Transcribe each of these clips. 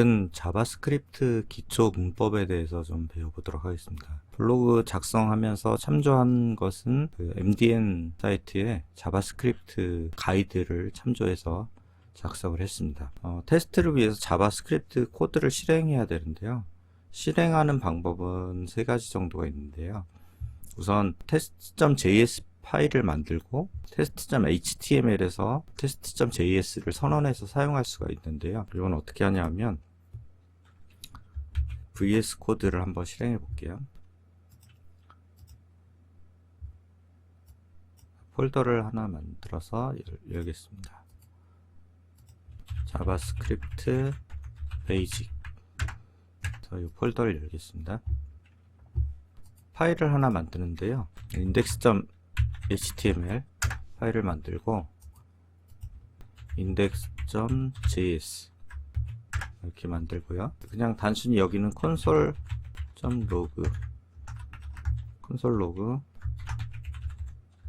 오늘은 자바스크립트 기초 문법에 대해서 좀 배워보도록 하겠습니다. 블로그 작성하면서 참조한 것은 그 MDN 사이트의 자바스크립트 가이드를 참조해서 작성을 했습니다. 테스트를 위해서 자바스크립트 코드를 실행해야 되는데요. 실행하는 방법은 세 가지 정도가 있는데요. 우선 test.js 파일을 만들고 test.html에서 test.js를 선언해서 사용할 수가 있는데요. 이건 어떻게 하냐면 VS 코드를 한번 실행해 볼게요. 폴더를 하나 만들어서 열겠습니다. 자바스크립트 베이직. 이 폴더를 열겠습니다. 파일을 하나 만드는데요. index.html 파일을 만들고 index.js 이렇게 만들고요. 그냥 단순히 여기는 console.log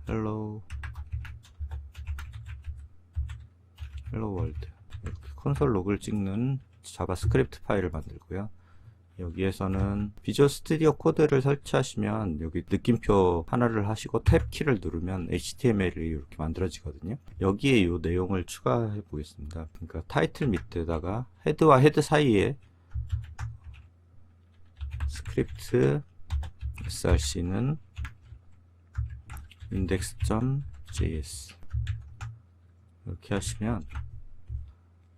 hello world 이렇게 콘솔 로그를 찍는 자바스크립트 파일을 만들고요. 여기에서는 비주얼 스튜디오 코드를 설치하시면 여기 느낌표 하나를 하시고 탭 키를 누르면 HTML이 이렇게 만들어지거든요. 여기에 이 내용을 추가해 보겠습니다. 그러니까 타이틀 밑에다가 헤드와 헤드 사이에 스크립트 src는 index.js 이렇게 하시면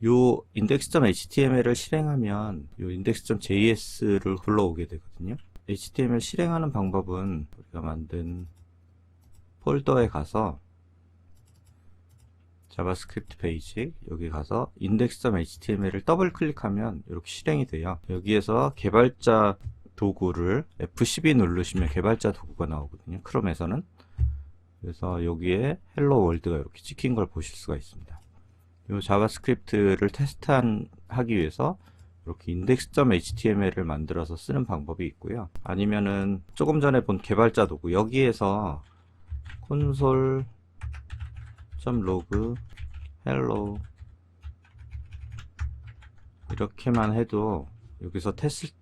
요 index.html을 실행하면 요 index.js를 불러오게 되거든요. HTML 실행하는 방법은 우리가 만든 폴더에 가서 자바스크립트 페이지 여기 가서 index.html을 더블 클릭하면 이렇게 실행이 돼요. 여기에서 개발자 도구를 F12 누르시면 개발자 도구가 나오거든요. 크롬에서는. 그래서 여기에 헬로 월드가 이렇게 찍힌 걸 보실 수가 있습니다. 이 자바스크립트를 테스트하기 위해서 이렇게 index.html을 만들어서 쓰는 방법이 있고요. 아니면은 조금 전에 본 개발자 도구 여기에서 console.log hello 이렇게만 해도 여기서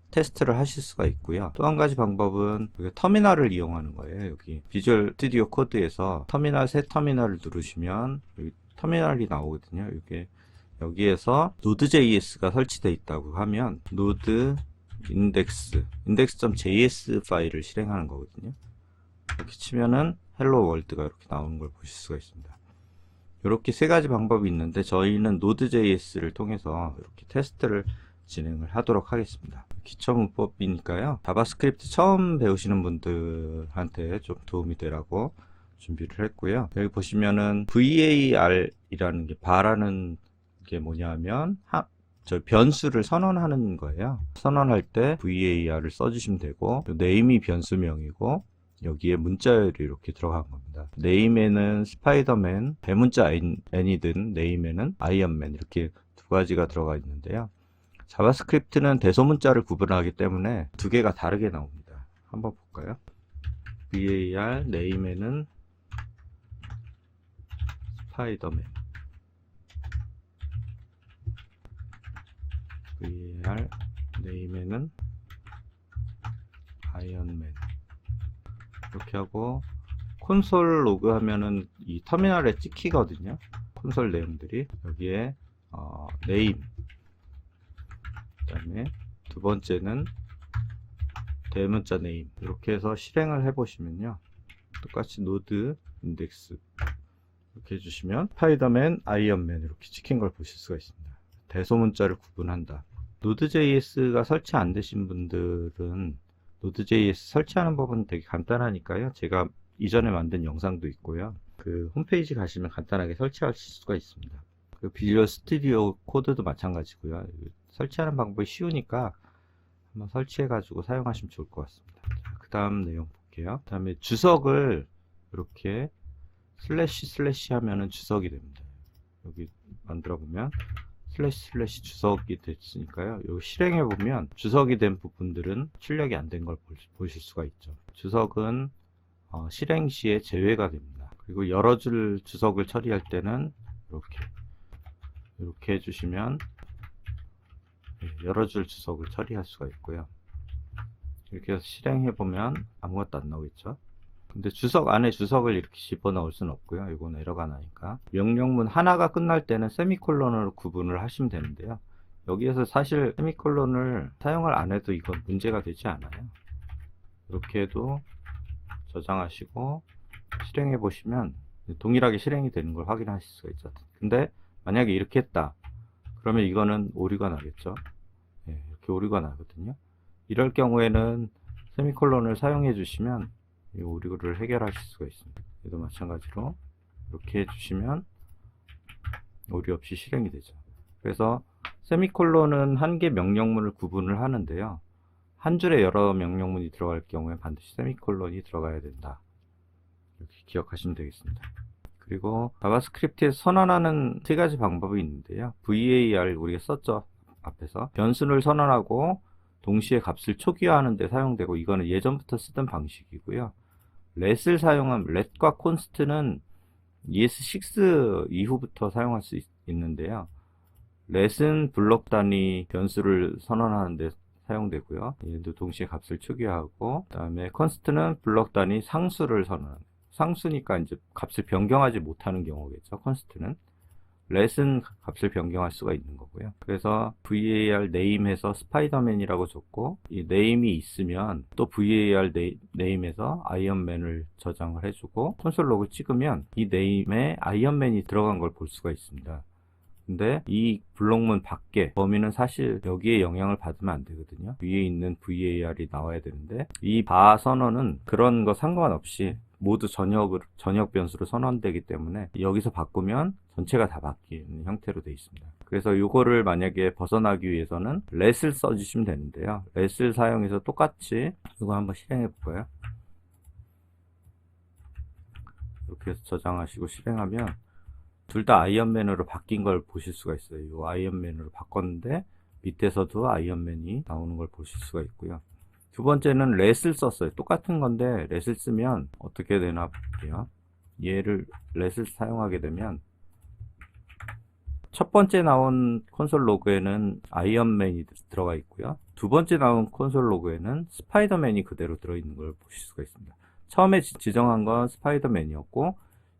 테스트를 하실 수가 있고요. 또 한 가지 방법은 터미널을 이용하는 거예요. 여기 비주얼 스튜디오 코드에서 새 터미널을 누르시면 여기 터미널이 나오거든요. 여기에서 node.js가 설치되어 있다고 하면 node index.js 파일을 실행하는 거거든요. 이렇게 치면은 hello world가 이렇게 나오는 걸 보실 수가 있습니다. 이렇게 세 가지 방법이 있는데 저희는 node.js를 통해서 이렇게 테스트를 진행을 하도록 하겠습니다. 기초 문법이니까요. 자바스크립트 처음 배우시는 분들한테 좀 도움이 되라고 준비를 했고요. 여기 보시면은 var이라는 게 var하는 게 뭐냐면 저 변수를 선언하는 거예요. 선언할 때 var을 써주시면 되고 name이 변수명이고 여기에 문자열이 이렇게 들어간 겁니다. name에는 스파이더맨, 대문자 n이든 name에는 아이언맨 이렇게 두 가지가 들어가 있는데요. 자바스크립트는 대소문자를 구분하기 때문에 두 개가 다르게 나옵니다. 한번 볼까요? var name에는 스파이더맨 var name에는 아이언맨 이렇게 하고 콘솔 로그 하면은 이 터미널에 찍히거든요. 콘솔 내용들이 여기에 name 그 다음에 두 번째는 대문자 name 이렇게 해서 실행을 해 보시면요. 똑같이 node index 이렇게 해주시면 스파이더맨, 아이언맨 이렇게 찍힌 걸 보실 수가 있습니다. 대소문자를 구분한다. node.js가 설치 안 되신 분들은 node.js 설치하는 법은 되게 간단하니까요. 제가 이전에 만든 영상도 있고요. 그 홈페이지 가시면 간단하게 설치하실 수가 있습니다. 그 비주얼 스튜디오 코드도 마찬가지고요. 설치하는 방법이 쉬우니까 한번 설치해 가지고 사용하시면 좋을 것 같습니다. 그 다음 내용 볼게요. 그 다음에 주석을 이렇게 슬래시 하면은 주석이 됩니다. 여기 만들어 보면 슬래시 주석이 됐으니까요. 여기 실행해 보면 주석이 된 부분들은 출력이 안 된 걸 보실 수가 있죠. 주석은 실행 시에 제외가 됩니다. 그리고 여러 줄 주석을 처리할 때는 이렇게 해주시면 여러 줄 주석을 처리할 수가 있고요. 이렇게 해서 실행해 보면 아무것도 안 나오겠죠. 근데 주석 안에 주석을 이렇게 집어넣을 수는 없고요. 이건 에러가 나니까. 명령문 하나가 끝날 때는 세미콜론으로 구분을 하시면 되는데요. 여기에서 사실 세미콜론을 사용을 안 해도 이건 문제가 되지 않아요. 이렇게 해도 저장하시고 실행해 보시면 동일하게 실행이 되는 걸 확인하실 수가 있죠. 근데 만약에 이렇게 했다 그러면 이거는 오류가 나겠죠. 이렇게 오류가 나거든요. 이럴 경우에는 세미콜론을 사용해 주시면 이 오류를 해결하실 수가 있습니다. 얘도 마찬가지로 이렇게 해주시면 오류 없이 실행이 되죠. 그래서 세미콜론은 한 개 명령문을 구분을 하는데요. 한 줄에 여러 명령문이 들어갈 경우에 반드시 세미콜론이 들어가야 된다. 이렇게 기억하시면 되겠습니다. 그리고 자바스크립트에서 선언하는 세 가지 방법이 있는데요. var 우리가 썼죠. 앞에서 변수를 선언하고 동시에 값을 초기화하는 데 사용되고, 이거는 예전부터 쓰던 방식이고요. let을 사용하면 let과 const는 ES6 이후부터 사용할 수 있는데요. let은 블록 단위 변수를 선언하는 데 사용되고요. 얘도 동시에 값을 초기화하고, 그 다음에 const는 블록 단위 상수를 선언합니다. 상수니까 이제 값을 변경하지 못하는 경우겠죠. const는. let은 값을 변경할 수가 있는 거고요. 그래서 var name에서 스파이더맨이라고 줬고, 이 name이 있으면 또 var name에서 아이언맨을 저장을 해주고 콘솔 로그 찍으면 이 name에 아이언맨이 들어간 걸 볼 수가 있습니다. 근데 이 블록문 밖에 범위는 사실 여기에 영향을 받으면 안 되거든요. 위에 있는 var이 나와야 되는데, 이 바 선언은 그런 거 상관없이 모두 전역 변수로 선언되기 때문에 여기서 바꾸면 전체가 다 바뀌는 형태로 되어 있습니다. 그래서 이거를 만약에 벗어나기 위해서는 let을 써주시면 되는데요. let을 사용해서 똑같이 이거 한번 실행해 볼까요? 이렇게 해서 저장하시고 실행하면 둘 다 아이언맨으로 바뀐 걸 보실 수가 있어요. 이 아이언맨으로 바꿨는데 밑에서도 아이언맨이 나오는 걸 보실 수가 있고요. 두 번째는 let을 썼어요. 똑같은 건데 let을 쓰면 어떻게 되나 볼게요. 얘를 let을 사용하게 되면 첫 번째 나온 콘솔 로그에는 아이언맨이 들어가 있고요. 두 번째 나온 콘솔 로그에는 스파이더맨이 그대로 들어있는 걸 보실 수가 있습니다. 처음에 지정한 건 스파이더맨이었고,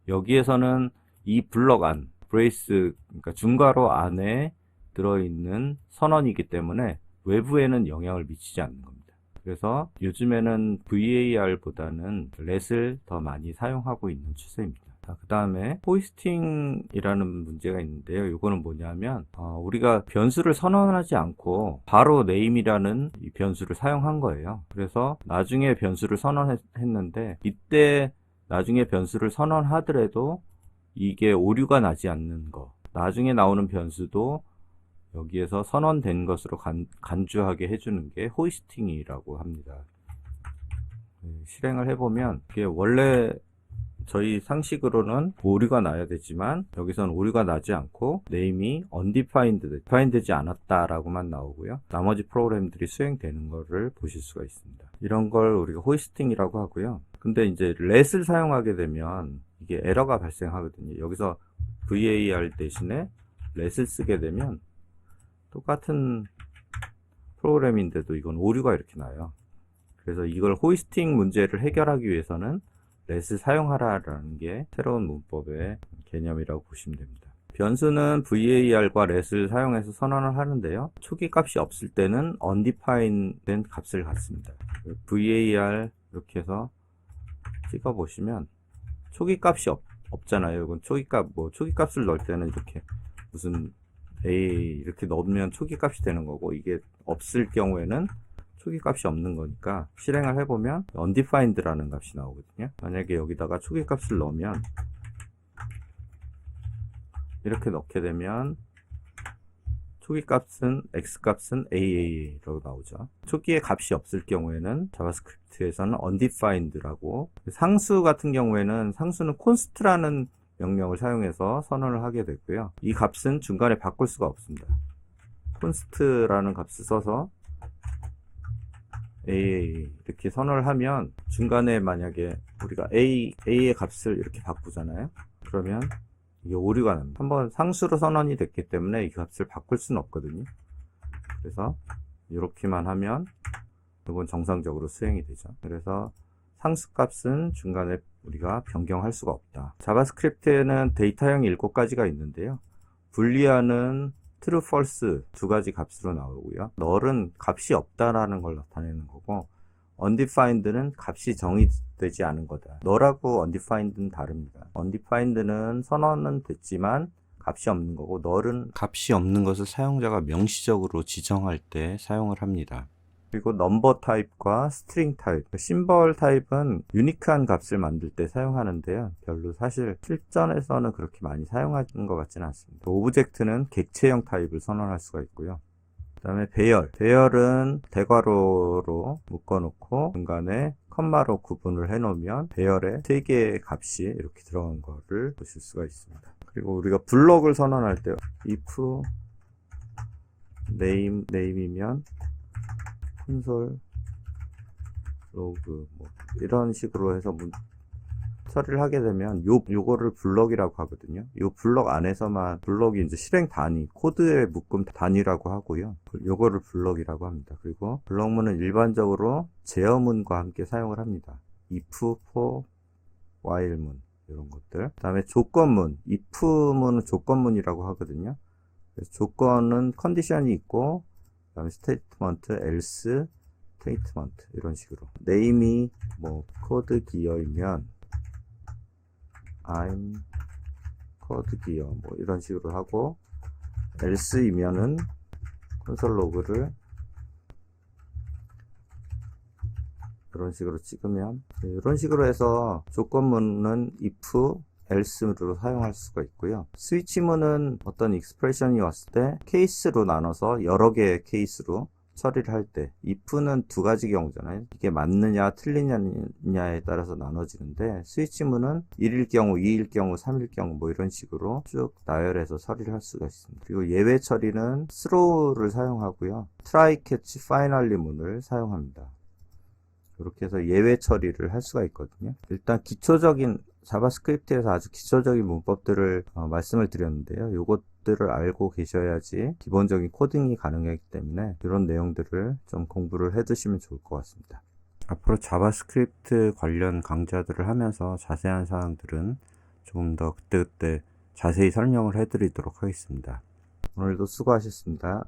여기에서는 이 블럭 안, 브레이스, 그러니까 중괄호 안에 들어있는 선언이기 때문에 외부에는 영향을 미치지 않는 겁니다. 그래서 요즘에는 var보다는 let을 더 많이 사용하고 있는 추세입니다. 그 다음에 호이스팅이라는 문제가 있는데요. 이거는 뭐냐면 우리가 변수를 선언하지 않고 바로 name이라는 이 변수를 사용한 거예요. 그래서 나중에 변수를 선언했는데, 이때 나중에 변수를 선언하더라도 이게 오류가 나지 않는 거, 나중에 나오는 변수도 여기에서 선언된 것으로 간주하게 해주는 게 호이스팅이라고 합니다. 실행을 해보면 이게 원래 저희 상식으로는 오류가 나야 되지만 여기서는 오류가 나지 않고 name이 undefined, define 되지 않았다라고만 나오고요. 나머지 프로그램들이 수행되는 것을 보실 수가 있습니다. 이런 걸 우리가 호이스팅이라고 하고요. 근데 이제 let을 사용하게 되면 이게 에러가 발생하거든요. 여기서 var 대신에 let을 쓰게 되면 똑같은 프로그램인데도 이건 오류가 이렇게 나요. 그래서 이걸 호이스팅 문제를 해결하기 위해서는 let을 사용하라라는 게 새로운 문법의 개념이라고 보시면 됩니다. 변수는 var과 let을 사용해서 선언을 하는데요. 초기 값이 없을 때는 undefined 된 값을 갖습니다. var 이렇게 해서 찍어 보시면 초기 값이 없잖아요. 이건 초기 값을 넣을 때는 이렇게 무슨 a 이렇게 넣으면 초기 값이 되는 거고, 이게 없을 경우에는 초기 값이 없는 거니까 실행을 해보면 undefined라는 값이 나오거든요. 만약에 여기다가 초기 값을 넣으면 이렇게 넣게 되면 초기 값은 x값은 AA라고 나오죠. 초기에 값이 없을 경우에는 자바스크립트에서는 undefined라고, 상수 같은 경우에는 상수는 const라는 명령을 사용해서 선언을 하게 되고요. 이 값은 중간에 바꿀 수가 없습니다. const라는 값을 써서 AA 이렇게 선언을 하면 중간에 만약에 우리가 A의 값을 이렇게 바꾸잖아요. 그러면 이게 오류가 납니다. 한번 상수로 선언이 됐기 때문에 이 값을 바꿀 수는 없거든요. 그래서 이렇게만 하면 이건 정상적으로 수행이 되죠. 그래서 상수값은 중간에 우리가 변경할 수가 없다. 자바스크립트에는 데이터형 7가지가 있는데요. 불리언은 true, false 두 가지 값으로 나오고요. null은 값이 없다라는 걸 나타내는 거고, undefined는 값이 정의되지 않은 거다. null하고 undefined는 다릅니다. undefined는 선언은 됐지만 값이 없는 거고, null은 값이 없는 것을 사용자가 명시적으로 지정할 때 사용을 합니다. 그리고 넘버 타입과 스트링 타입, 심벌 타입은 유니크한 값을 만들 때 사용하는데요. 별로 사실 실전에서는 그렇게 많이 사용하는 것 같지는 않습니다. 오브젝트는 객체형 타입을 선언할 수가 있고요. 그 다음에 배열은 대괄호로 묶어놓고 중간에 컴마로 구분을 해놓으면 배열에 3개의 값이 이렇게 들어간 거를 보실 수가 있습니다. 그리고 우리가 블럭을 선언할 때 if name이면 콘솔 로그 뭐 이런 식으로 해서 처리를 하게 되면 요거를 블럭이라고 하거든요. 요 블럭 안에서만 블럭이 이제 실행 단위, 코드의 묶음 단위라고 하고요. 요거를 블럭이라고 합니다. 그리고 블럭문은 일반적으로 제어문과 함께 사용을 합니다. if, for, while문 이런 것들. 그다음에 조건문, if문은 조건문이라고 하거든요. 그래서 조건은 컨디션이 있고 그다음에 스테이트먼트, else, 스테이트먼트 이런 식으로. name이 뭐 코드 기어이면 I'm 코드 기어 뭐 이런 식으로 하고, else이면은 콘솔 로그를 이런 식으로 찍으면, 이런 식으로 해서 조건문은 if, else로 사용할 수가 있고요. 스위치문은 어떤 익스프레션이 왔을 때 케이스로 나눠서 여러 개의 케이스로 처리를 할 때, if는 2가지 경우잖아요. 이게 맞느냐 틀리냐에 따라서 나눠지는데, 스위치문은 1일 경우, 2일 경우, 3일 경우 뭐 이런 식으로 쭉 나열해서 처리를 할 수가 있습니다. 그리고 예외 처리는 throw를 사용하고요. try, catch, finally 문을 사용합니다. 이렇게 해서 예외 처리를 할 수가 있거든요. 일단 기초적인 자바스크립트에서 아주 기초적인 문법들을 말씀을 드렸는데요. 요것들을 알고 계셔야지 기본적인 코딩이 가능하기 때문에 이런 내용들을 좀 공부를 해 두시면 좋을 것 같습니다. 앞으로 자바스크립트 관련 강좌들을 하면서 자세한 사항들은 조금 더 그때그때 자세히 설명을 해 드리도록 하겠습니다. 오늘도 수고하셨습니다.